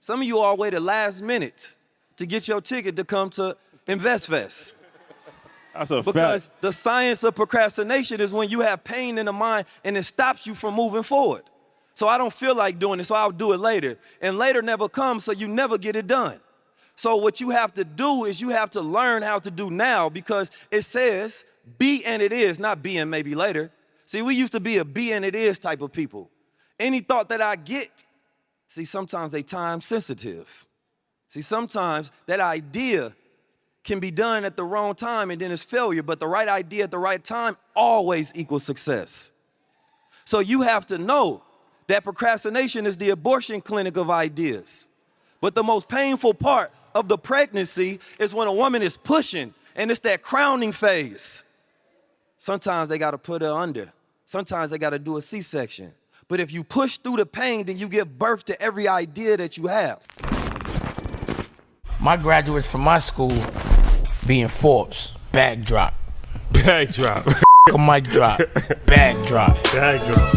Some of you all waited last minute to get your ticket to come to InvestFest. That's a Because fact. the science of procrastination is when you have pain in the mind and it stops you from moving forward. So I don't feel like doing it, so I'll do it later. And later never comes, so you never get it done. So what you have to do is you have to learn how to do now, because it says be and it is, not be and maybe later. See, we used to be a be and it is type of people. Any thought that I get, see, sometimes they time sensitive. See, sometimes that idea can be done at the wrong time and then it's failure, but the right idea at the right time always equals success. So you have to know that procrastination is the abortion clinic of ideas. But the most painful part of the pregnancy is when a woman is pushing and it's that crowning phase. Sometimes they gotta put her under. Sometimes they gotta do a C-section. But if you push through the pain, then you give birth to every idea that you have. My graduates from my school being Forbes, bag drop. Bag drop. A mic drop, bag drop. Bag drop.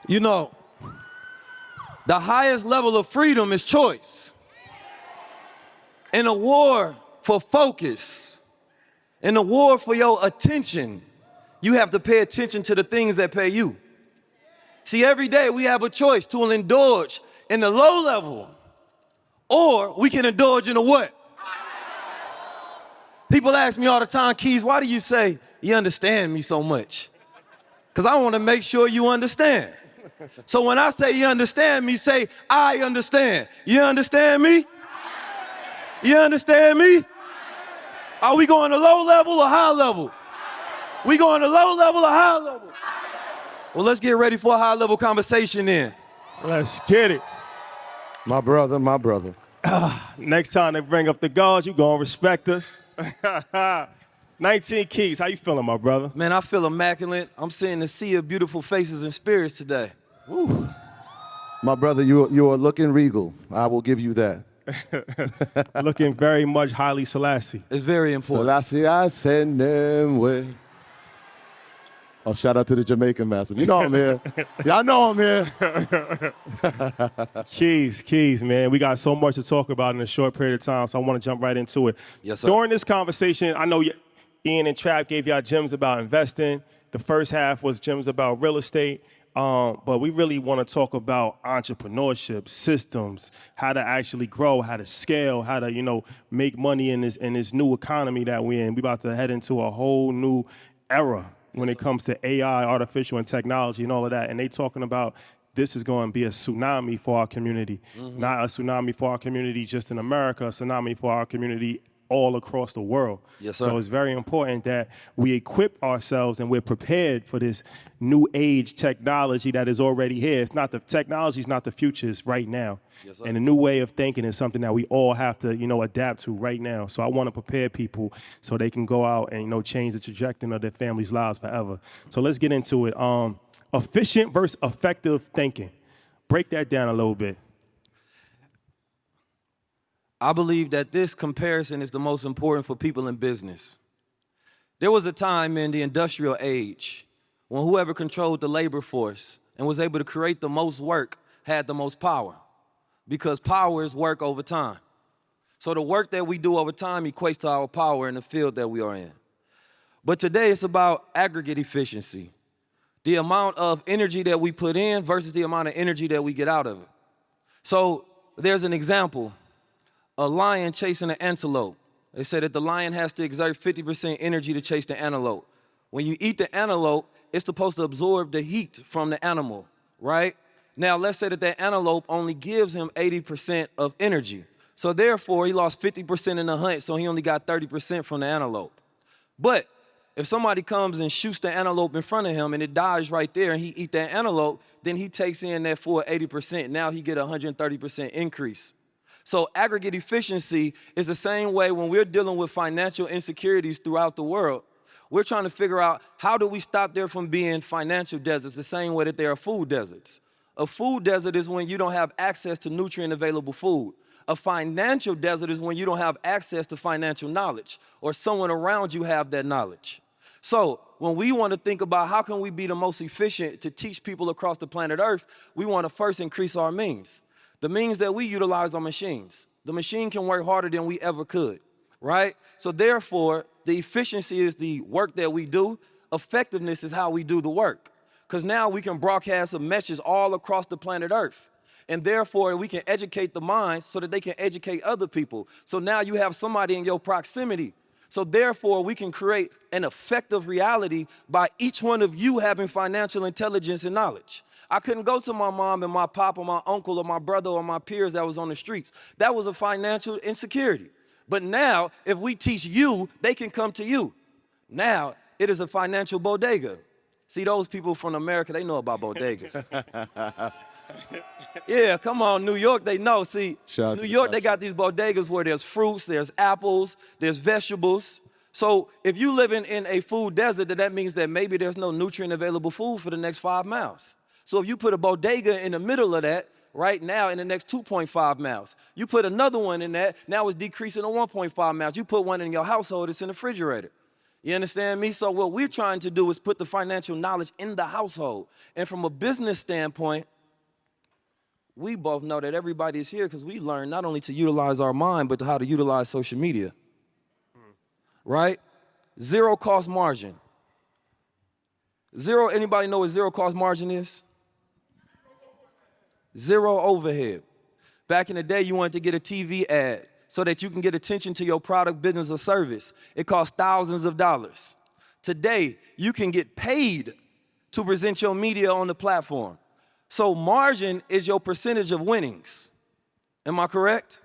You know, the highest level of freedom is choice. In a war for focus, in a war for your attention, you have to pay attention to the things that pay you. See, every day we have a choice to indulge in the low level, or we can indulge in the what? People ask me all the time, Keys, why do you say you understand me so much? Because I want to make sure you understand. So when I say you understand me, say I understand. You understand me? You understand me? Are we going to low level or high level? We going to low level or high level? Well, let's get ready for a high level conversation then. Let's get it. My brother, my brother. Next time they bring up the guards, you gonna respect us. 19 Keys, how you feeling, my brother? Man, I feel immaculate. I'm seeing a sea of beautiful faces and spirits today. Woo. My brother, you are looking regal. I will give you that. Looking very much highly Selassie. It's very important. Selassie, I send them way. Oh, shout out to the Jamaican master. You know I'm here. Y'all know I'm here. Keys, man. We got so much to talk about in a short period of time, so I want to jump right into it. Yes, sir. During this conversation, I know Ian and Trap gave y'all gems about investing. The first half was gems about real estate. But we really want to talk about entrepreneurship, systems, how to actually grow, how to scale, how to, make money in this new economy that we're in. We're about to head into a whole new era when it comes to AI, artificial and technology and all of that. And they talking about this is going to be a tsunami for our community. Mm-hmm. Not a tsunami for our community just in America, a tsunami for our community all across the world. Yes, sir. So it's very important that we equip ourselves and we're prepared for this new age technology that is already here. It's not the technology is not the future, it's right now. Yes, sir. And a new way of thinking is something that we all have to, adapt to right now. So I want to prepare people so they can go out and, change the trajectory of their families' lives forever. So let's get into it. Efficient versus effective thinking. Break that down a little bit. I believe that this comparison is the most important for people in business. There was a time in the industrial age when whoever controlled the labor force and was able to create the most work had the most power, because power is work over time. So the work that we do over time equates to our power in the field that we are in. But today it's about aggregate efficiency, the amount of energy that we put in versus the amount of energy that we get out of it. So there's an example. A lion chasing an antelope. They said that the lion has to exert 50% energy to chase the antelope. When you eat the antelope, it's supposed to absorb the heat from the animal, right? Now, let's say that that antelope only gives him 80% of energy. So therefore, he lost 50% in the hunt, so he only got 30% from the antelope. But if somebody comes and shoots the antelope in front of him and it dies right there and he eat that antelope, then he takes in that full 80%. Now he get a 130% increase. So aggregate efficiency is the same way when we're dealing with financial insecurities throughout the world. We're trying to figure out how do we stop there from being financial deserts the same way that there are food deserts. A food desert is when you don't have access to nutrient available food. A financial desert is when you don't have access to financial knowledge or someone around you have that knowledge. So when we want to think about how can we be the most efficient to teach people across the planet Earth, we want to first increase our means. The means that we utilize are machines. The machine can work harder than we ever could, right? So therefore, the efficiency is the work that we do. Effectiveness is how we do the work. Because now we can broadcast a message all across the planet Earth. And therefore, we can educate the minds so that they can educate other people. So now you have somebody in your proximity. So therefore, we can create an effective reality by each one of you having financial intelligence and knowledge. I couldn't go to my mom and my pop or my uncle or my brother or my peers that was on the streets. That was a financial insecurity. But now, if we teach you, they can come to you. Now, it is a financial bodega. See, those people from America, they know about bodegas. Yeah, come on, New York, they know. See, New York, they got these bodegas where there's fruits, there's apples, there's vegetables. So if you live in a food desert, then that means that maybe there's no nutrient available food for the next 5 miles. So if you put a bodega in the middle of that, right now in the next 2.5 miles, you put another one in that, now it's decreasing to 1.5 miles. You put one in your household, it's in the refrigerator. You understand me? So what we're trying to do is put the financial knowledge in the household. And from a business standpoint, we both know that everybody is here because we learn not only to utilize our mind, but how to utilize social media, right? Zero cost margin. Anybody know what zero cost margin is? Zero overhead. Back in the day, you wanted to get a TV ad so that you can get attention to your product, business, or service. It costs thousands of dollars. Today, you can get paid to present your media on the platform. So margin is your percentage of winnings. Am I correct?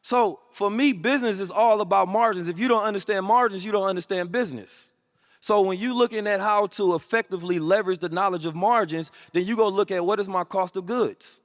So for me, business is all about margins. If you don't understand margins, you don't understand business. So when you're looking at how to effectively leverage the knowledge of margins, then you go look at what is my cost of goods,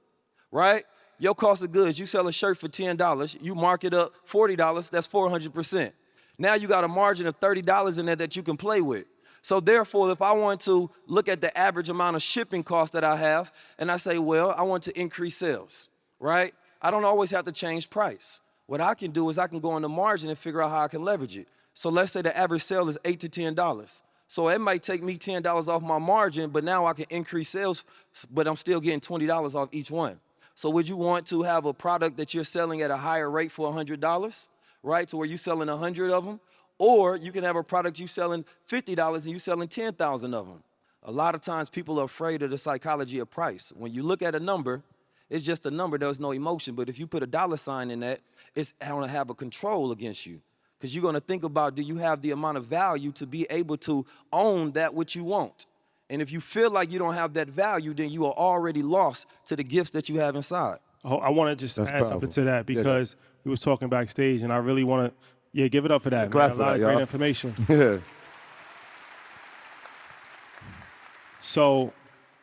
right? Your cost of goods, you sell a shirt for $10, you mark it up $40, that's 400%. Now you got a margin of $30 in there that you can play with. So therefore, if I want to look at the average amount of shipping costs that I have, and I say, well, I want to increase sales, right? I don't always have to change price. What I can do is I can go on the margin and figure out how I can leverage it. So let's say the average sale is $8 to $10. So it might take me $10 off my margin, but now I can increase sales, but I'm still getting $20 off each one. So would you want to have a product that you're selling at a higher rate for $100, right? To where you're selling 100 of them? Or you can have a product you're selling $50 and you're selling 10,000 of them. A lot of times people are afraid of the psychology of price. When you look at a number, it's just a number, there's no emotion. But if you put a dollar sign in that, it's going to have a control against you. Because you're going to think about, do you have the amount of value to be able to own that which you want? And if you feel like you don't have that value, then you are already lost to the gifts that you have inside. Oh, I want to just add something to that because we was talking backstage, and I really want to, give it up for that, man. A lot of great information. Yeah. So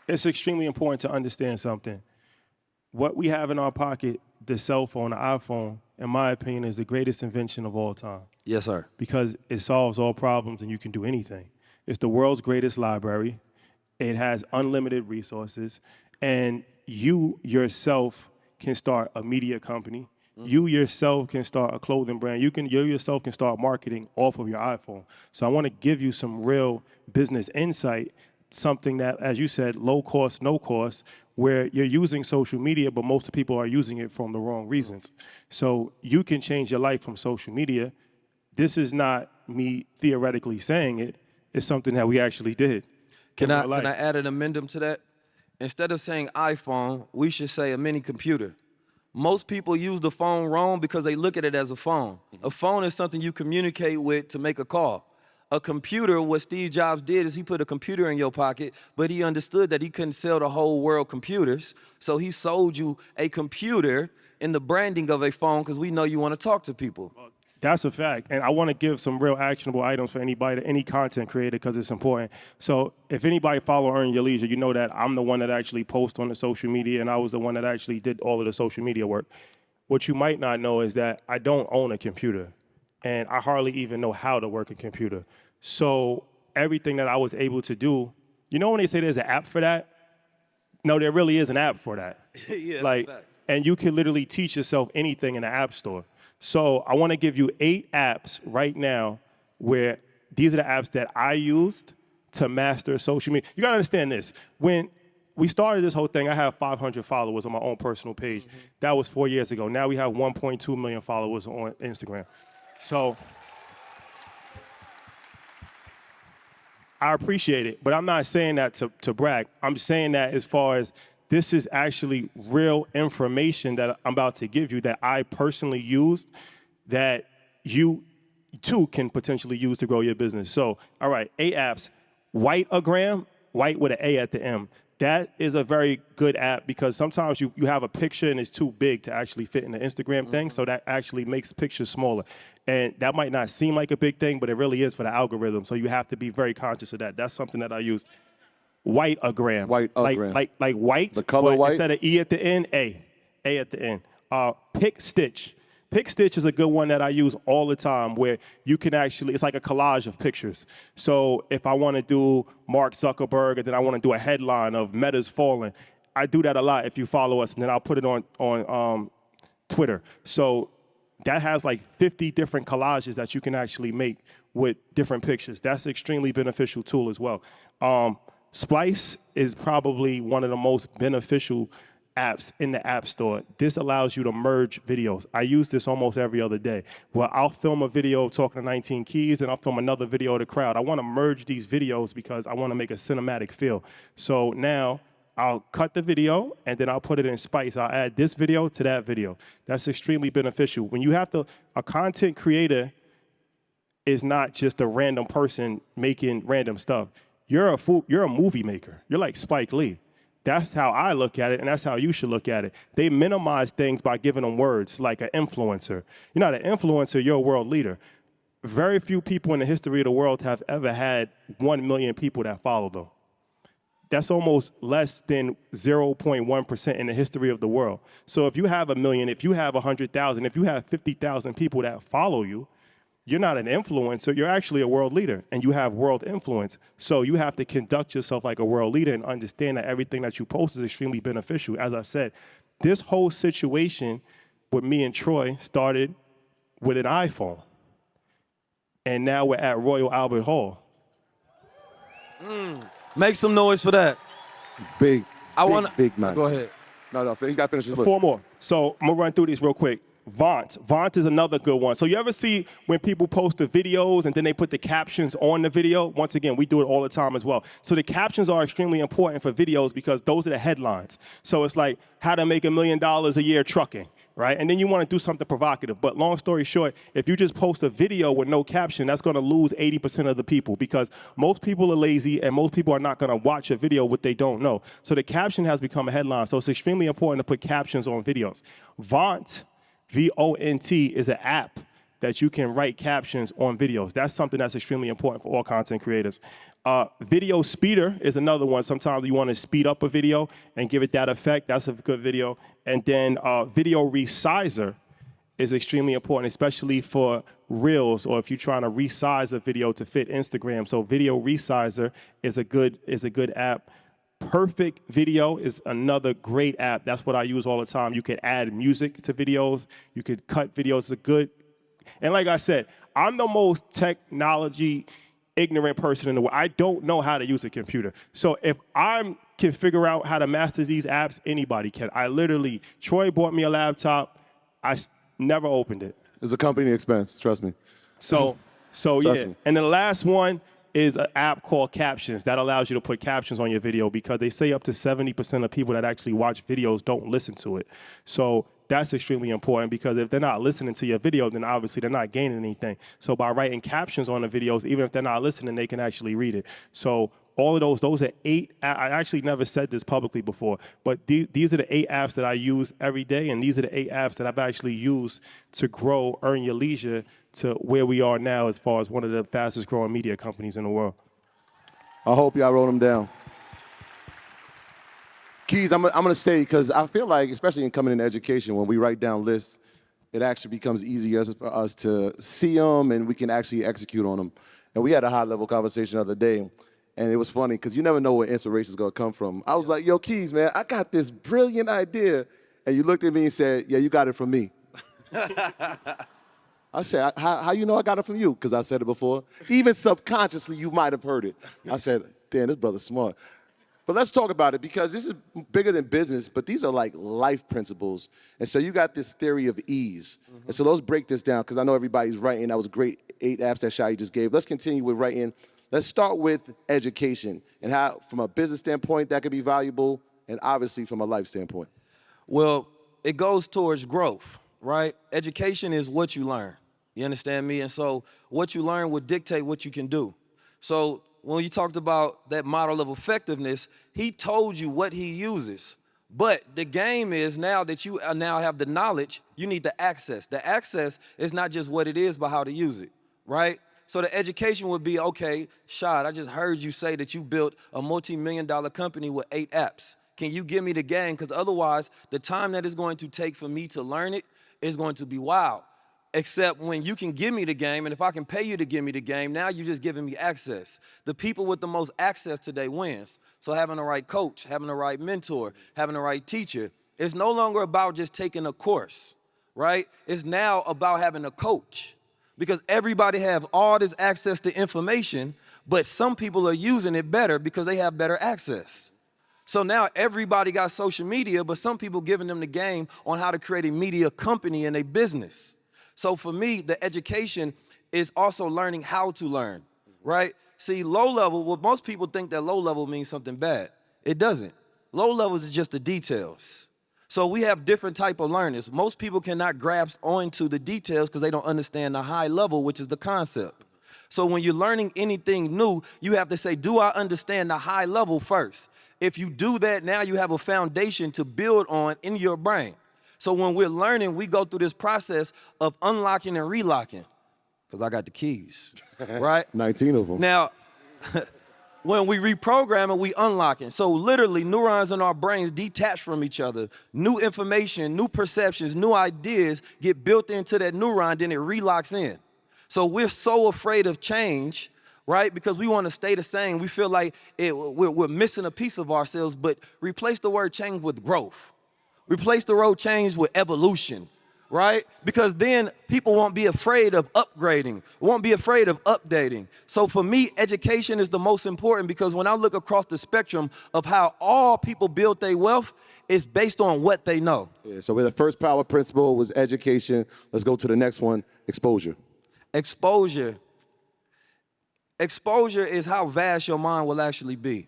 it's extremely important to understand something. What we have in our pocket, the cell phone, the iPhone, in my opinion, is the greatest invention of all time. Yes, sir. Because it solves all problems and you can do anything. It's the world's greatest library. It has unlimited resources. And you yourself can start a media company. Mm-hmm. You yourself can start a clothing brand. You yourself can start marketing off of your iPhone. So I want to give you some real business insight, something that, as you said, low cost, no cost, where you're using social media, but most people are using it from the wrong reasons. So you can change your life from social media. This is not me theoretically saying it. It's something that we actually did. Can I add an amendment to that? Instead of saying iPhone, we should say a mini computer. Most people use the phone wrong because they look at it as a phone. A phone is something you communicate with to make a call. A computer, what Steve Jobs did is he put a computer in your pocket, but he understood that he couldn't sell the whole world computers. So he sold you a computer in the branding of a phone because we know you want to talk to people. That's a fact. And I want to give some real actionable items for anybody, any content creator, because it's important. So if anybody follow Earn Your Leisure, you know that I'm the one that actually posts on the social media, and I was the one that actually did all of the social media work. What you might not know is that I don't own a computer, and I hardly even know how to work a computer. So everything that I was able to do, you know when they say there's an app for that? No, there really is an app for that. Yeah, like, and you can literally teach yourself anything in the App Store. So I want to give you 8 apps right now where these are the apps that I used to master social media. You got to understand this. When we started this whole thing, I have 500 followers on my own personal page. Mm-hmm. That was 4 years ago. Now we have 1.2 million followers on Instagram. So I appreciate it, but I'm not saying that to brag. I'm saying that as far as this is actually real information that I'm about to give you that I personally used that you too can potentially use to grow your business. So, all right, 8 apps. Whiteagram, white with an A at the M. That is a very good app because sometimes you have a picture and it's too big to actually fit in the Instagram thing, so that actually makes pictures smaller. And that might not seem like a big thing, but it really is for the algorithm, so you have to be very conscious of that. That's something that I use. Whiteagram. Whiteagram. Like white, the color but white? instead of E at the end, A at the end. Pick Stitch. Pick Stitch is a good one that I use all the time where you can actually, it's like a collage of pictures. So if I want to do Mark Zuckerberg and then I want to do a headline of Meta's falling, I do that a lot if you follow us, and then I'll put it on Twitter. So that has like 50 different collages that you can actually make with different pictures. That's an extremely beneficial tool as well. Splice is probably one of the most beneficial apps in the App Store. This allows you to merge videos. I use this almost every other day. Well, I'll film a video talking to 19 Keys, and I'll film another video of the crowd. I want to merge these videos because I want to make a cinematic feel. So now I'll cut the video, and then I'll put it in Spice. I'll add this video to that video. That's extremely beneficial. When you have to, a content creator is not just a random person making random stuff. You're a movie maker. You're like Spike Lee. That's how I look at it, and that's how you should look at it. They minimize things by giving them words, like an influencer. You're not an influencer, you're a world leader. Very few people in the history of the world have ever had 1 million people that follow them. That's almost less than 0.1% in the history of the world. So if you have 1 million, if you have 100,000, if you have 50,000 people that follow you, you're not an influencer, you're actually a world leader, and you have world influence. So you have to conduct yourself like a world leader and understand that everything that you post is extremely beneficial. As I said, this whole situation with me and Troy started with an iPhone. And now we're at Royal Albert Hall. Make some noise for that. Big night. Go ahead. No, he's got to finish his list. 4 more. So I'm going to run through these real quick. Vaunt. Vaunt is another good one. So you ever see when people post the videos and then they put the captions on the video? Once again, we do it all the time as well. So the captions are extremely important for videos because those are the headlines. So it's like how to make $1 million a year trucking, right? And then you want to do something provocative. But long story short, if you just post a video with no caption, that's going to lose 80% of the people because most people are lazy and most people are not going to watch a video what they don't know. So the caption has become a headline. So it's extremely important to put captions on videos. Vaunt. V-O-N-T is an app that you can write captions on videos. That's something that's extremely important for all content creators. Video Speeder is another one. Sometimes you want to speed up a video and give it that effect. That's a good video. And then Video Resizer is extremely important, especially for Reels or if you're trying to resize a video to fit Instagram. So Video Resizer is a good app. Perfect Video is another great app. That's what I use all the time. You could add music to videos. You could cut videos. It's a good. And like I said, I'm the most technology ignorant person in the world. I don't know how to use a computer. So if I can figure out how to master these apps, anybody can. Troy bought me a laptop. I never opened it. It's a company expense, trust me. So yeah. Me. And the last one is an app called Captions that allows you to put captions on your video because they say up to 70% of people that actually watch videos don't listen to it. So that's extremely important because if they're not listening to your video, then obviously they're not gaining anything. So by writing captions on the videos, even if they're not listening, they can actually read it. So all of those are 8. I actually never said this publicly before, but these are the 8 apps that I use every day, and these are the 8 apps that I've actually used to grow Earn Your Leisure to where we are now as far as one of the fastest growing media companies in the world. I hope y'all wrote them down. Keys, I'm going to say, because I feel like, especially in coming into education, when we write down lists, it actually becomes easier for us to see them and we can actually execute on them. And we had a high-level conversation the other day, and it was funny because you never know where inspiration is going to come from. I was like, yo, Keys, man, I got this brilliant idea, And you looked at me and said, yeah, you got it from me. I said, how you know I got it from you? Because I said it before. Even subconsciously, you might have heard it. I said, damn, this brother's smart. But let's talk about it because this is bigger than business, but these are like life principles. And so you got this theory of ease. And so let's break this down because I know everybody's writing. That was great 8 apps that Shai just gave. Let's continue with writing. Let's start with education and how, from a business standpoint, that could be valuable, and obviously from a life standpoint. Well, it goes towards growth, right? Education is what you learn. You understand me? And so what you learn will dictate what you can do. So when you talked about that model of effectiveness, he told you what he uses. But the game is now that you now have the knowledge, you need the access. The access is not just what it is, but how to use it, right? So the education would be, okay, Shad, I just heard you say that you built a multi-million-dollar company with 8 apps. Can you give me the game? Because otherwise, the time that it's going to take for me to learn it is going to be wild. Except when you can give me the game, and if I can pay you to give me the game, now you're just giving me access. The people with the most access today wins. So having the right coach, having the right mentor, having the right teacher, it's no longer about just taking a course, right? It's now about having a coach. Because everybody have all this access to information, but some people are using it better because they have better access. So now everybody got social media, but some people giving them the game on how to create a media company and a business. So for me, the education is also learning how to learn, right? See, low level, well, most people think that low level means something bad. It doesn't. Low levels is just the details. So we have different type of learners. Most people cannot grasp onto the details because they don't understand the high level, which is the concept. So when you're learning anything new, you have to say, do I understand the high level first? If you do that, now you have a foundation to build on in your brain. So when we're learning, we go through this process of unlocking and relocking, because I got the keys, right? 19 of them. Now, when we reprogram it, we unlock it. So literally, neurons in our brains detach from each other. New information, new perceptions, new ideas get built into that neuron, then it relocks in. So we're so afraid of change, right? Because we want to stay the same. We feel like we're missing a piece of ourselves, but replace the word change with growth. Replace the word change with evolution, right? Because then people won't be afraid of upgrading, won't be afraid of updating. So for me, education is the most important because when I look across the spectrum of how all people build their wealth, it's based on what they know. Yeah, so the first power principle was education. Let's go to the next one, exposure. Exposure. Exposure is how vast your mind will actually be,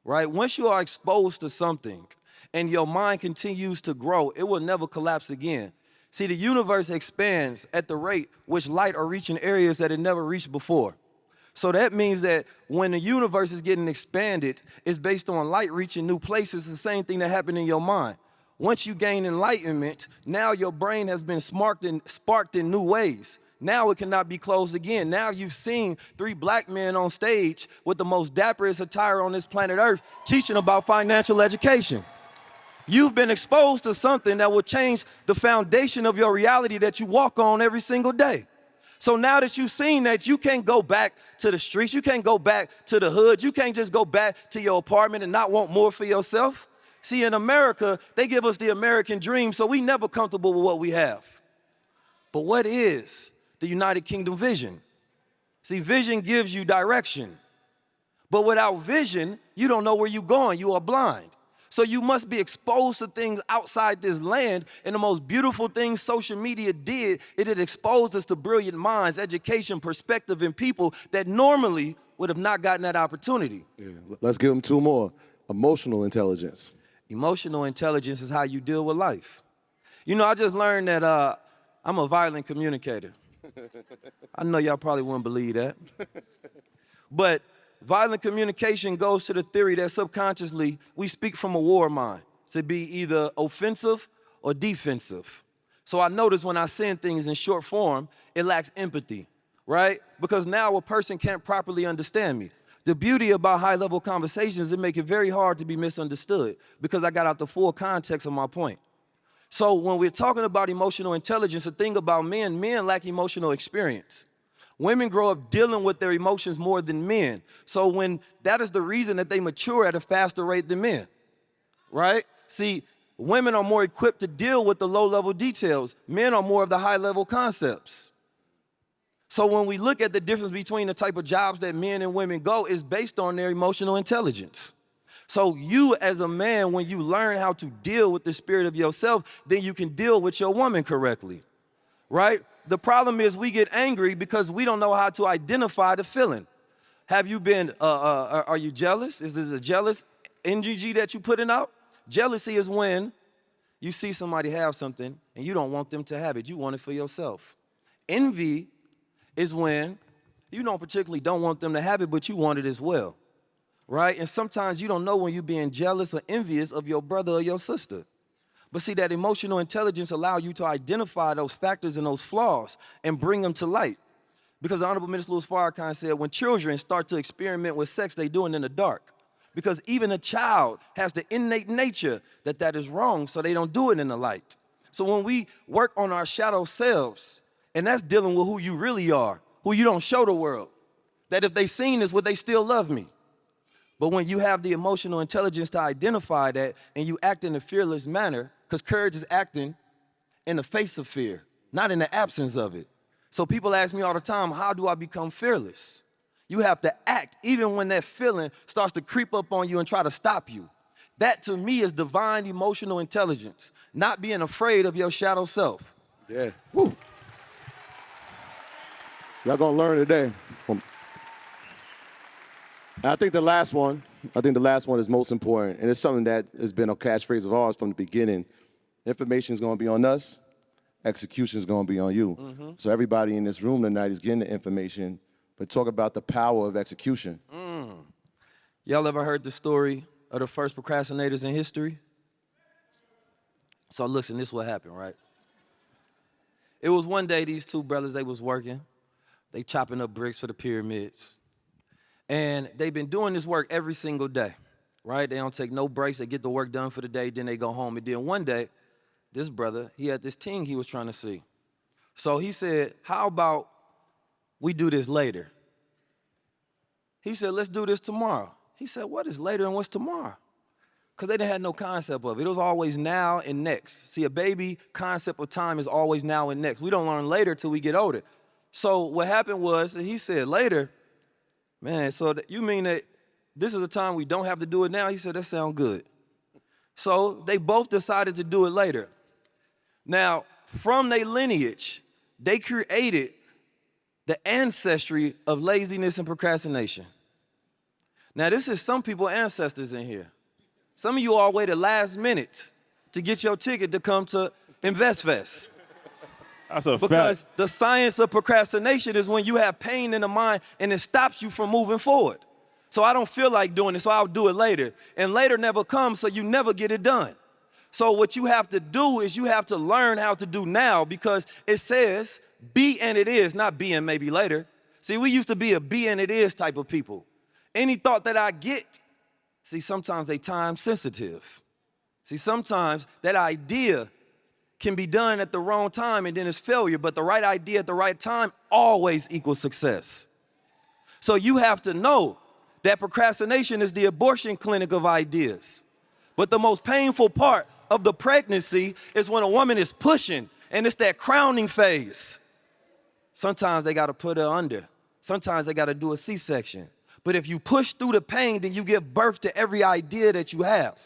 right? Once you are exposed to something and your mind continues to grow, it will never collapse again. See, the universe expands at the rate which light are reaching areas that it never reached before. So that means that when the universe is getting expanded, it's based on light reaching new places. It's the same thing that happened in your mind. Once you gain enlightenment, now your brain has been sparked in new ways. Now it cannot be closed again. Now you've seen 3 black men on stage with the most dapperest attire on this planet Earth teaching about financial education. You've been exposed to something that will change the foundation of your reality that you walk on every single day. So now that you've seen that, you can't go back to the streets. You can't go back to the hood. You can't just go back to your apartment and not want more for yourself. See, in America, they give us the American dream, so we never comfortable with what we have. But what is the United Kingdom vision? See, vision gives you direction. But without vision, you don't know where you're going. You are blind. So you must be exposed to things outside this land. And the most beautiful thing social media did is it exposed us to brilliant minds, education, perspective, and people that normally would have not gotten that opportunity. Yeah. Let's give them 2 more. Emotional intelligence. Emotional intelligence is how you deal with life. You know, I just learned that I'm a violent communicator. I know y'all probably wouldn't believe that. But violent communication goes to the theory that subconsciously we speak from a war mind to be either offensive or defensive. So I notice when I send things in short form, it lacks empathy, right? Because now a person can't properly understand me. The beauty about high-level conversations is it makes it very hard to be misunderstood because I got out the full context of my point. So when we're talking about emotional intelligence, the thing about men lack emotional experience. Women grow up dealing with their emotions more than men. So when that is the reason that they mature at a faster rate than men, right? See, Women are more equipped to deal with the low-level details. Men are more of the high-level concepts. So when we look at the difference between the type of jobs that men and women go, it's based on their emotional intelligence. So you as a man, when you learn how to deal with the spirit of yourself, then you can deal with your woman correctly, right? The problem is we get angry because we don't know how to identify the feeling. Have you been, are you jealous? Is this a jealous NGG that you putting out? Jealousy is when you see somebody have something and you don't want them to have it. You want it for yourself. Envy is when you don't want them to have it, but you want it as well, right? And sometimes you don't know when you're being jealous or envious of your brother or your sister. But see, that emotional intelligence allows you to identify those factors and those flaws and bring them to light. Because the Honorable Minister Louis Farrakhan said, when children start to experiment with sex, they do it in the dark. Because even a child has the innate nature that is wrong, so they don't do it in the light. So when we work on our shadow selves, and that's dealing with who you really are, who you don't show the world, that if they seen this, would they still love me? But when you have the emotional intelligence to identify that and you act in a fearless manner, because courage is acting in the face of fear, not in the absence of it. So people ask me all the time, how do I become fearless? You have to act even when that feeling starts to creep up on you and try to stop you. That to me is divine emotional intelligence, not being afraid of your shadow self. Yeah. Woo. Y'all gonna learn today. I think the last one is most important, and it's something that has been a catchphrase of ours from the beginning. Information is gonna be on us, execution is gonna be on you. Mm-hmm. So everybody in this room tonight is getting the information, but talk about the power of execution. Y'all ever heard the story of the first procrastinators in history? So listen, this is what happened, right? It was one day these two brothers, they was working. They chopping up bricks for the pyramids. And they've been doing this work every single day, right? They don't take no breaks. They get the work done for the day, then they go home. And then one day, this brother, he had this team he was trying to see. So he said, how about we do this later? He said, let's do this tomorrow. He said, what is later and what's tomorrow? Because they didn't have no concept of it. It was always now and next. See, a baby concept of time is always now and next. We don't learn later till we get older. So what happened was, he said, later, man, so you mean that this is a time we don't have to do it now? He said, that sounds good. So they both decided to do it later. Now, from their lineage, they created the ancestry of laziness and procrastination. Now, this is some people's ancestors in here. Some of you all waited last minute to get your ticket to come to InvestFest. That's a Because fact. the science of procrastination is when you have pain in the mind and it stops you from moving forward. So I don't feel like doing it, so I'll do it later. And later never comes, so you never get it done. So what you have to do is you have to learn how to do now, because it says be and it is, not be and maybe later. See, we used to be a be and it is type of people. Any thought that I get, see, sometimes they time sensitive. See, sometimes that idea can be done at the wrong time and then it's failure, but the right idea at the right time always equals success. So you have to know that procrastination is the abortion clinic of ideas. But the most painful part of the pregnancy is when a woman is pushing and it's that crowning phase. Sometimes they gotta put her under. Sometimes they gotta do a C-section. But if you push through the pain, then you give birth to every idea that you have.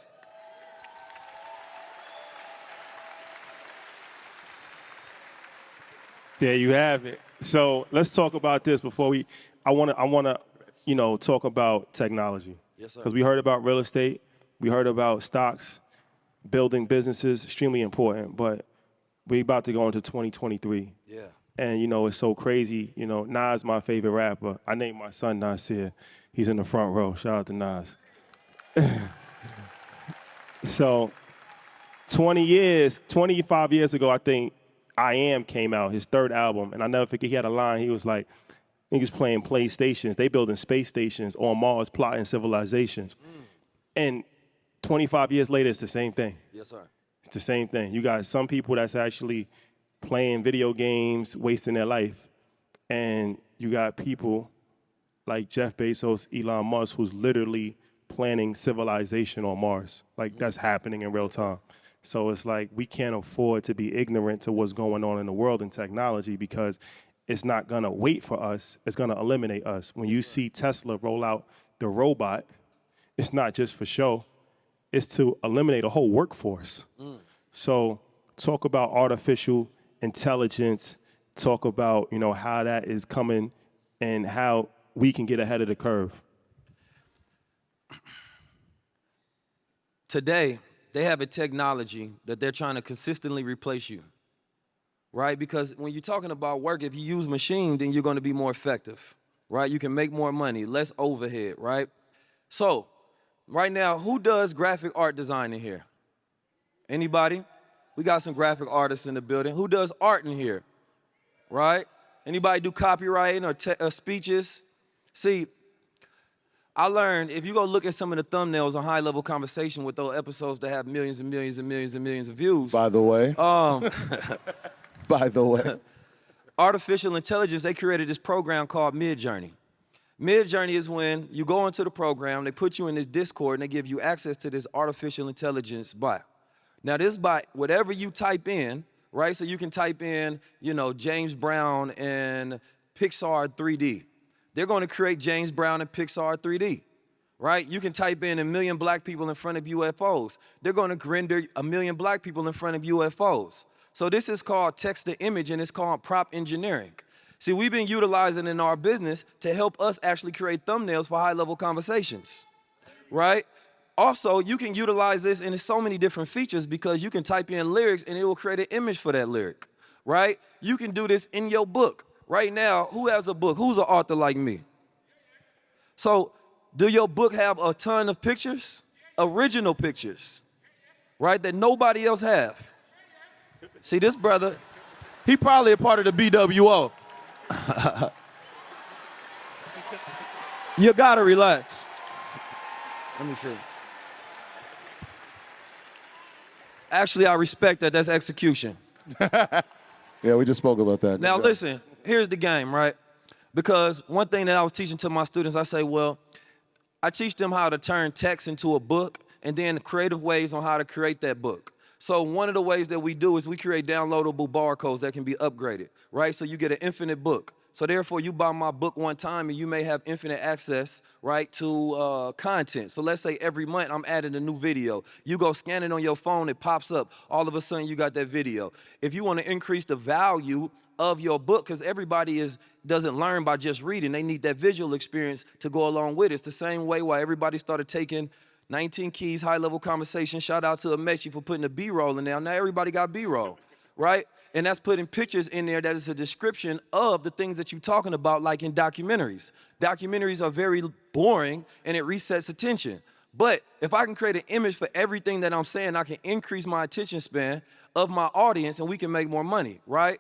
There you have it. So let's talk about this before I wanna, talk about technology. Yes, sir. Because we heard about real estate, we heard about stocks, building businesses, extremely important, but we're about to go into 2023. Yeah. And, it's so crazy. Nas, my favorite rapper. I named my son Nasir. He's in the front row. Shout out to Nas. So 25 years ago, I think I Am came out, his third album. And I never forget, he had a line. He was like, niggas playing PlayStations. They building space stations on Mars, plotting civilizations. And 25 years later, it's the same thing. Yes, sir. It's the same thing. You got some people that's actually playing video games, wasting their life. And you got people like Jeff Bezos, Elon Musk, who's literally planning civilization on Mars. Like, that's happening in real time. So it's like we can't afford to be ignorant to what's going on in the world in technology, because it's not gonna wait for us, it's gonna eliminate us. When you see Tesla roll out the robot, it's not just for show, it's to eliminate a whole workforce. So talk about artificial intelligence, talk about, you know, how that is coming and how we can get ahead of the curve. Today, they have a technology that they're trying to consistently replace you, right? Because when you're talking about work, if you use machine, then you're going to be more effective, right? You can make more money, less overhead, right? So, right now, who does graphic art design in here? Anybody? We got some graphic artists in the building. Who does art in here, right? Anybody do copywriting or speeches? See, I learned if you go look at some of the thumbnails on High Level Conversation with those episodes that have millions and millions and millions and millions of views. By the way. By the way. Artificial intelligence, they created this program called Midjourney. Midjourney is when you go into the program, they put you in this Discord, and they give you access to this artificial intelligence bot. Now this bot, whatever you type in, right? So you can type in, you know, James Brown and Pixar 3D. They're going to create James Brown and Pixar 3D, right? You can type in 1 million black people in front of UFOs. They're going to render 1 million black people in front of UFOs. So this is called text to image, and it's called prompt engineering. See, we've been utilizing in our business to help us actually create thumbnails for high-level conversations, right? Also, you can utilize this in so many different features because you can type in lyrics and it will create an image for that lyric, right? You can do this in your book. Right now, who has a book? Who's an author like me? So, do your book have a ton of pictures? Original pictures, right, that nobody else have? See, this brother, he probably a part of the BWO. You gotta relax. Let me see. Actually, I respect that. That's execution. Yeah, we just spoke about that. Now listen, here's the game, right? Because one thing that I was teaching to my students, I say, well, I teach them how to turn text into a book and then creative ways on how to create that book. So one of the ways that we do is we create downloadable barcodes that can be upgraded, right? So you get an infinite book. So therefore, you buy my book one time and you may have infinite access, right, to content. So let's say every month I'm adding a new video. You go scan it on your phone, it pops up. All of a sudden, you got that video. If you want to increase the value of your book, because everybody doesn't learn by just reading. They need that visual experience to go along with it. It's the same way why everybody started taking 19 Keys high-level conversation. Shout out to Amechi for putting the B-roll in there. Now everybody got B-roll, right? And that's putting pictures in there that is a description of the things that you're talking about, like in documentaries. Documentaries are very boring, and it resets attention. But if I can create an image for everything that I'm saying, I can increase my attention span of my audience, and we can make more money, right?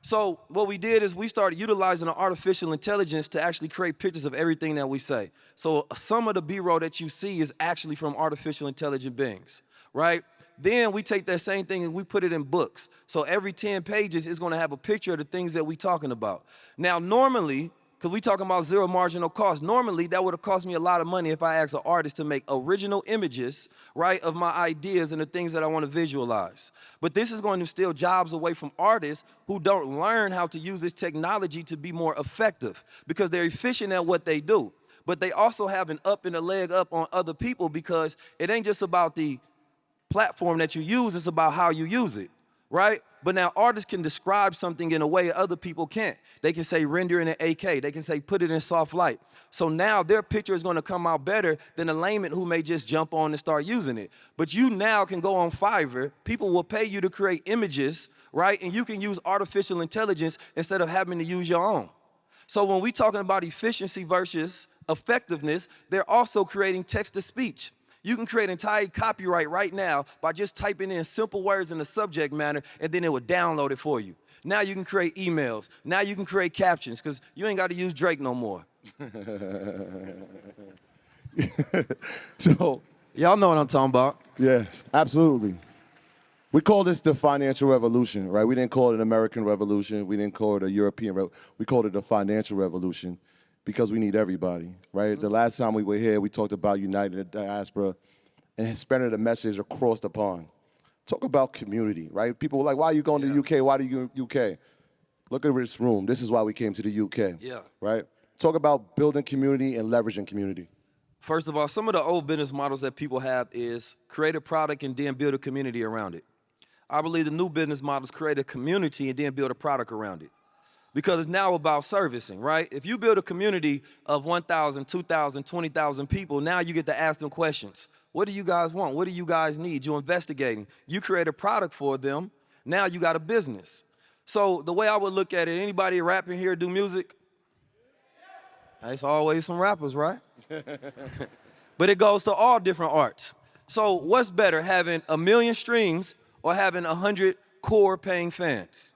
So what we did is we started utilizing the artificial intelligence to actually create pictures of everything that we say. So some of the B-roll that you see is actually from artificial intelligent beings, right? Then we take that same thing and we put it in books. So every 10 pages is going to have a picture of the things that we're talking about. Now, normally, because we're talking about zero marginal cost, normally that would have cost me a lot of money if I asked an artist to make original images, right, of my ideas and the things that I want to visualize. But this is going to steal jobs away from artists who don't learn how to use this technology to be more effective because they're efficient at what they do. But they also have an up and a leg up on other people because it ain't just about the platform that you use, it's about how you use it, right? But now artists can describe something in a way other people can't. They can say render in an AK. They can say put it in soft light. So now their picture is going to come out better than a layman who may just jump on and start using it. But you now can go on Fiverr. People will pay you to create images, right? And you can use artificial intelligence instead of having to use your own. So when we're talking about efficiency versus effectiveness, they're also creating text-to-speech. You can create entire copyright right now by just typing in simple words in the subject matter, and then it will download it for you. Now you can create emails. Now you can create captions, because you ain't got to use Drake no more. So, y'all know what I'm talking about. Yes, absolutely. We call this the financial revolution, right? We didn't call it an American revolution. We didn't call it a European revolution. We called it a financial revolution because we need everybody, right? Mm-hmm. The last time we were here, we talked about uniting the diaspora and spreading the message across the pond. Talk about community, right? People were like, why are you going to the UK? Why do you go to the UK? Look at this room. This is why we came to the UK. Yeah. Right? Talk about building community and leveraging community. First of all, some of the old business models that people have is create a product and then build a community around it. I believe the new business models create a community and then build a product around it. Because it's now about servicing, right? If you build a community of 1,000, 2,000, 20,000 people, now you get to ask them questions. What do you guys want? What do you guys need? You're investigating. You create a product for them. Now you got a business. So the way I would look at it, anybody rapping here do music? It's always some rappers, right? But it goes to all different arts. So what's better, having 1 million streams or having 100 core paying fans?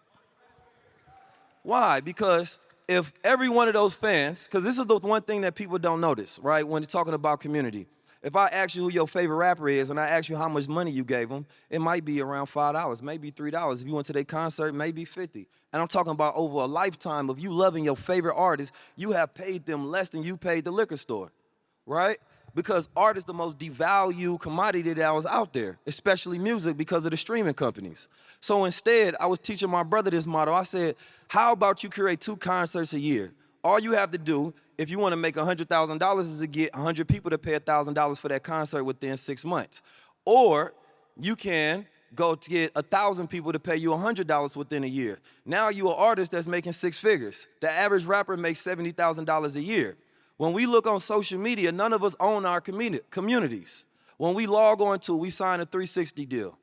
Why? Because if every one of those fans, because this is the one thing that people don't notice, right, when they're talking about community. If I ask you who your favorite rapper is and I ask you how much money you gave them, it might be around $5, maybe $3. If you went to their concert, maybe $50. And I'm talking about over a lifetime of you loving your favorite artist, you have paid them less than you paid the liquor store, right? Because art is the most devalued commodity that was out there, especially music because of the streaming companies. So instead, I was teaching my brother this model. I said, how about you create 2 concerts a year? All you have to do, if you want to make $100,000, is to get 100 people to pay $1,000 for that concert within 6 months. Or you can go to get 1,000 people to pay you $100 within a year. Now you're an artist that's making 6 figures. The average rapper makes $70,000 a year. When we look on social media, none of us own our communities. When we log on to, we sign a 360 deal,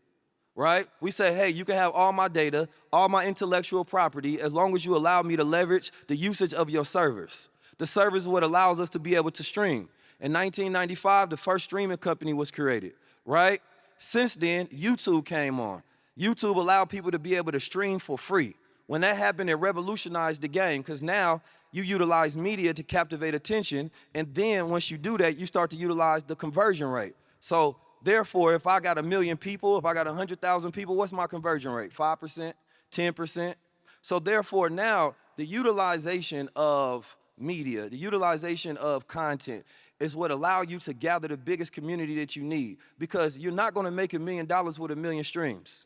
right? We say, hey, you can have all my data, all my intellectual property, as long as you allow me to leverage the usage of your servers. The servers is what allows us to be able to stream. In 1995, the first streaming company was created, right? Since then, YouTube came on. YouTube allowed people to be able to stream for free. When that happened, it revolutionized the game because now you utilize media to captivate attention, and then once you do that, you start to utilize the conversion rate. So therefore, if I got 1 million people, if I got 100,000 people, what's my conversion rate? 5%, 10%? So therefore now, the utilization of media, the utilization of content is what allow you to gather the biggest community that you need, because you're not gonna make $1 million with 1 million streams.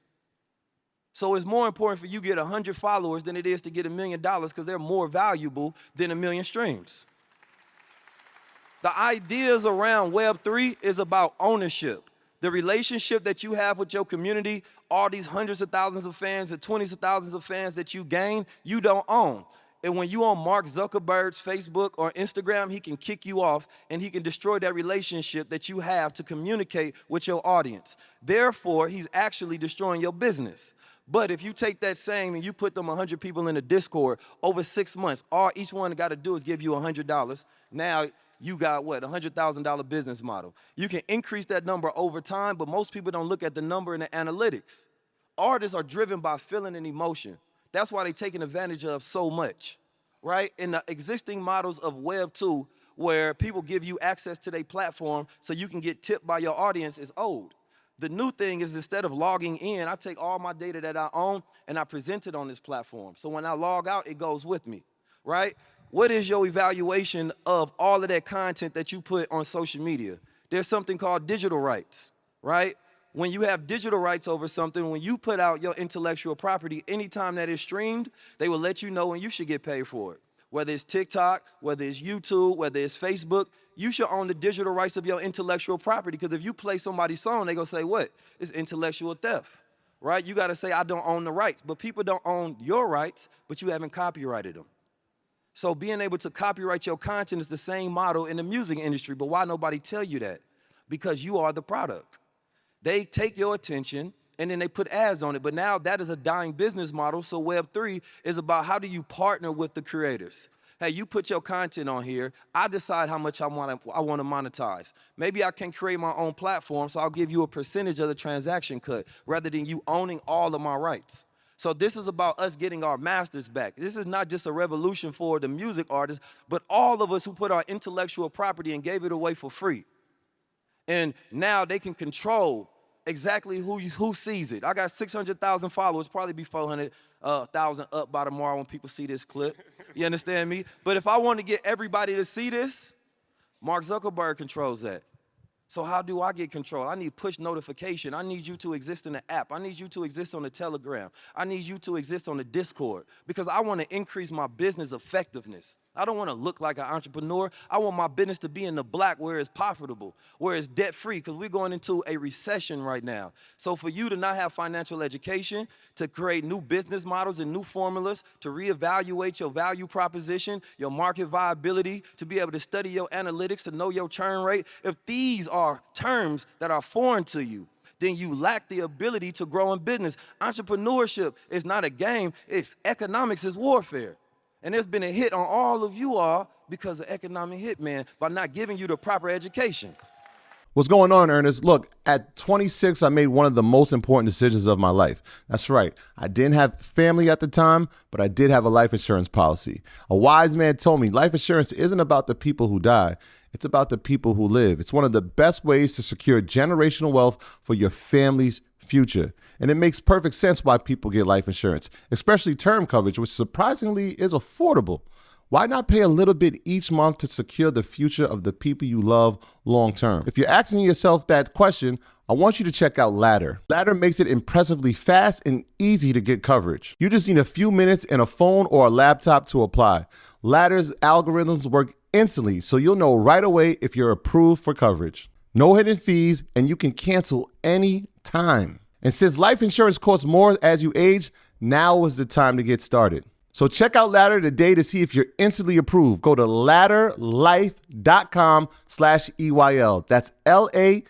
So it's more important for you to get 100 followers than it is to get $1 million because they're more valuable than 1 million streams. The ideas around Web3 is about ownership. The relationship that you have with your community, all these hundreds of thousands of fans and 20s of thousands of fans that you gain, you don't own. And when you on Mark Zuckerberg's Facebook or Instagram, he can kick you off and he can destroy that relationship that you have to communicate with your audience. Therefore, he's actually destroying your business. But if you take that same and you put them 100 people in a Discord over 6 months, all each one got to do is give you $100. Now you got what, $100,000 business model. You can increase that number over time, but most people don't look at the number and the analytics. Artists are driven by feeling and emotion. That's why they're taking advantage of so much, right? In the existing models of Web 2, where people give you access to their platform so you can get tipped by your audience, is old. The new thing is, instead of logging in, I take all my data that I own and I present it on this platform. So when I log out, it goes with me, right? What is your evaluation of all of that content that you put on social media? There's something called digital rights, right? When you have digital rights over something, when you put out your intellectual property, anytime that is streamed, they will let you know and you should get paid for it. Whether it's TikTok, whether it's YouTube, whether it's Facebook, you should own the digital rights of your intellectual property, because if you play somebody's song, they're gonna say, what? It's intellectual theft, right? You gotta say, I don't own the rights. But people don't own your rights, but you haven't copyrighted them. So being able to copyright your content is the same model in the music industry, but why nobody tell you that? Because you are the product. They take your attention and then they put ads on it, but now that is a dying business model. So Web3 is about how do you partner with the creators? Hey, you put your content on here, I decide how much I want to monetize. Maybe I can create my own platform, so I'll give you a percentage of the transaction cut rather than you owning all of my rights. So this is about us getting our masters back. This is not just a revolution for the music artists, but all of us who put our intellectual property and gave it away for free. And now they can control exactly who sees it. I got 600,000 followers, probably be 400,000 up by tomorrow when people see this clip. You understand me? But if I want to get everybody to see this, Mark Zuckerberg controls that. So how do I get control? I need push notification. I need you to exist in the app. I need you to exist on the Telegram. I need you to exist on the Discord because I want to increase my business effectiveness. I don't want to look like an entrepreneur. I want my business to be in the black where it's profitable, where it's debt-free, because we're going into a recession right now. So for you to not have financial education, to create new business models and new formulas, to reevaluate your value proposition, your market viability, to be able to study your analytics, to know your churn rate, if these are terms that are foreign to you, then you lack the ability to grow in business. Entrepreneurship is not a game, it's economics is warfare. And there's been a hit on all of you all because of economic hit, man, by not giving you the proper education. What's going on, Ernest? Look, at 26, I made one of the most important decisions of my life. That's right. I didn't have family at the time, but I did have a life insurance policy. A wise man told me life insurance isn't about the people who die. It's about the people who live. It's one of the best ways to secure generational wealth for your family's future. And it makes perfect sense why people get life insurance, especially term coverage, which surprisingly is affordable. Why not pay a little bit each month to secure the future of the people you love long term? If you're asking yourself that question, I want you to check out Ladder. Ladder makes it impressively fast and easy to get coverage. You just need a few minutes and a phone or a laptop to apply. Ladder's algorithms work instantly, so you'll know right away if you're approved for coverage. No hidden fees, and you can cancel any time. And since life insurance costs more as you age, now is the time to get started. So check out Ladder today to see if you're instantly approved. Go to ladderlife.com/EYL. That's LADDER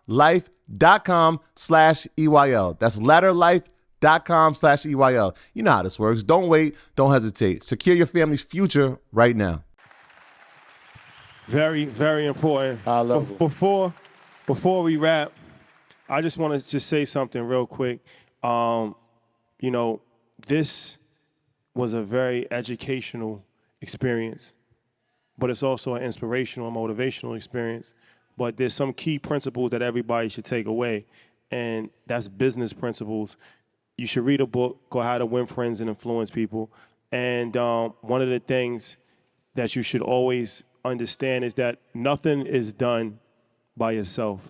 life.com/EYL. That's ladderlife.com/EYL. You know how this works. Don't wait. Don't hesitate. Secure your family's future right now. Very, very important. I love it. Before we wrap, I just want to just say something real quick. This was a very educational experience, but it's also an inspirational and motivational experience. But there's some key principles that everybody should take away, and that's business principles. You should read a book called How to Win Friends and Influence People. And one of the things that you should always understand is that nothing is done by yourself.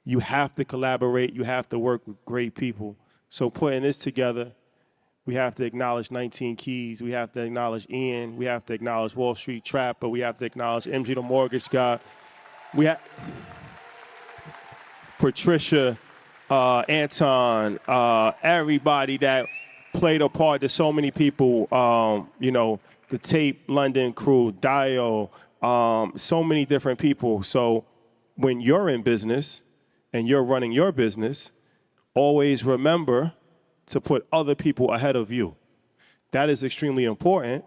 You have to collaborate. You have to work with great people. So putting this together, we have to acknowledge 19 Keys. We have to acknowledge Ian. We have to acknowledge Wall Street Trapper. We have to acknowledge MG the Mortgage Guy. We have Patricia, Anton, everybody that played a part. There's so many people, the Tape London crew, Dio, so many different people. So when you're in business and you're running your business, always remember to put other people ahead of you. That is extremely important.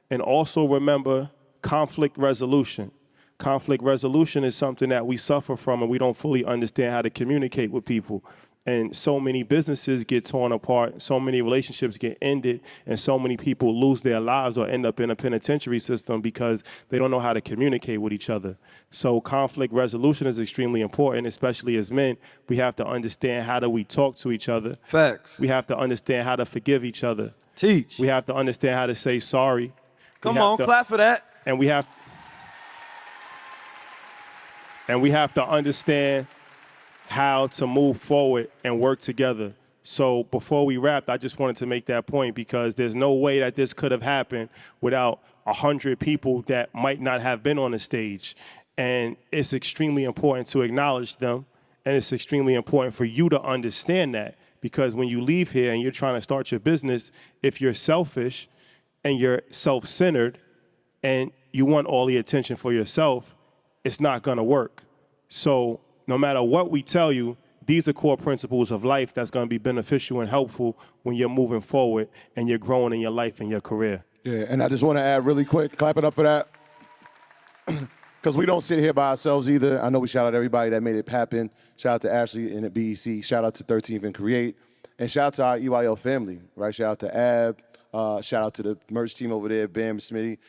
And also remember conflict resolution. Conflict resolution is something that we suffer from and we don't fully understand how to communicate with people. And so many businesses get torn apart, so many relationships get ended, and so many people lose their lives or end up in a penitentiary system because they don't know how to communicate with each other. So conflict resolution is extremely important, especially as men. We have to understand how do we talk to each other. Facts. We have to understand how to forgive each other. Teach. We have to understand how to say sorry. Come on, clap for that. And we have to understand how to move forward and work together. So before we wrapped, I just wanted to make that point because there's no way that this could have happened without 100 people that might not have been on the stage. And it's extremely important to acknowledge them, and it's extremely important for you to understand that because when you leave here and you're trying to start your business, if you're selfish and you're self-centered and you want all the attention for yourself, it's not gonna work. So no matter what we tell you, these are core principles of life that's going to be beneficial and helpful when you're moving forward and you're growing in your life and your career. Yeah, and I just want to add really quick, clap it up for that, because we don't sit here by ourselves either. I know we shout out everybody that made it happen. Shout out to Ashley and the BEC. Shout out to 13th and Create. And shout out to our EYL family, right? Shout out to Ab. Shout out to the merch team over there, Bam Smitty.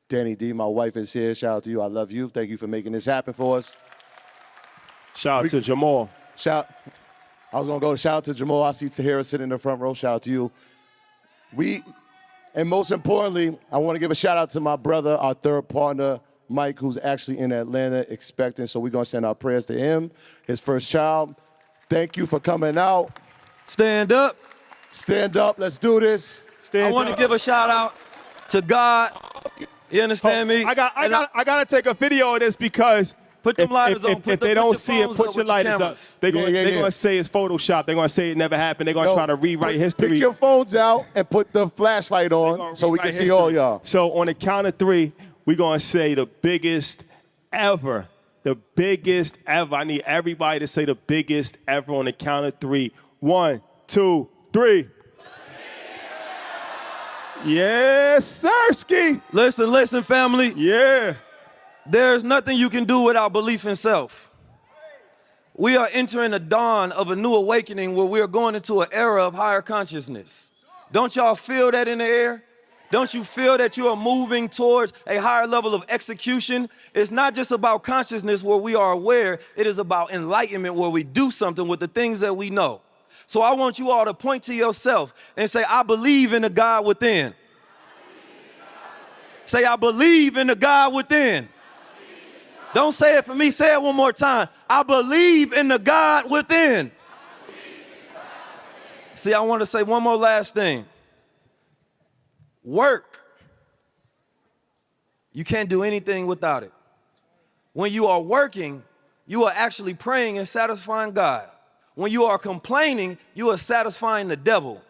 Danny D, my wife is here. Shout out to you. I love you. Thank you for making this happen for us. Shout out to Jamal. I was going to go to shout out to Jamal. I see Tahira sitting in the front row. Shout out to you. And most importantly, I want to give a shout out to my brother, our third partner, Mike, who's actually in Atlanta expecting. So we're going to send our prayers to him, his first child. Thank you for coming out. Stand up. Stand up. Let's do this. I want to give a shout out to God. You understand me? I gotta take a video of this because Put them lighters on. if they don't see it, put your lighters up. They're gonna say it's Photoshop. They're gonna say it never happened. They're gonna try to rewrite history. Pick your phones out and put the flashlight on so we can see all y'all. So on the count of 3, we're gonna say the biggest ever. The biggest ever. I need everybody to say the biggest ever on the count of 3. 1, 2, 3. Yes, Sirski. Listen, family. Yeah. There's nothing you can do without belief in self. We are entering the dawn of a new awakening where we are going into an era of higher consciousness. Don't y'all feel that in the air? Don't you feel that you are moving towards a higher level of execution? It's not just about consciousness where we are aware. It is about enlightenment where we do something with the things that we know. So I want you all to point to yourself and say, I believe in the God within. Say, I believe in the God within. Don't say it for me. Say it one more time. I believe in the God within. See, I want to say one more last thing. Work. You can't do anything without it. When you are working, you are actually praying and satisfying God. When you are complaining, you are satisfying the devil.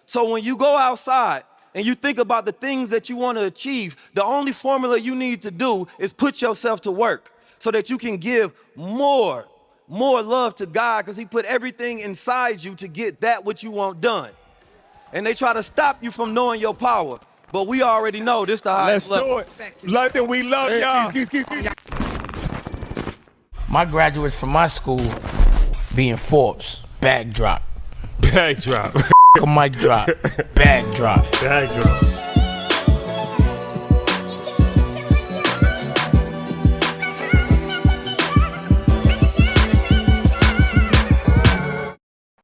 So when you go outside and you think about the things that you want to achieve, the only formula you need to do is put yourself to work so that you can give more love to God, because he put everything inside you to get that what you want done. And they try to stop you from knowing your power. But we already know this the highest level. Let's do it. London, we love y'all. My graduates from my school being Forbes, bag drop. Bag drop. A mic drop, bag drop. Bag drop.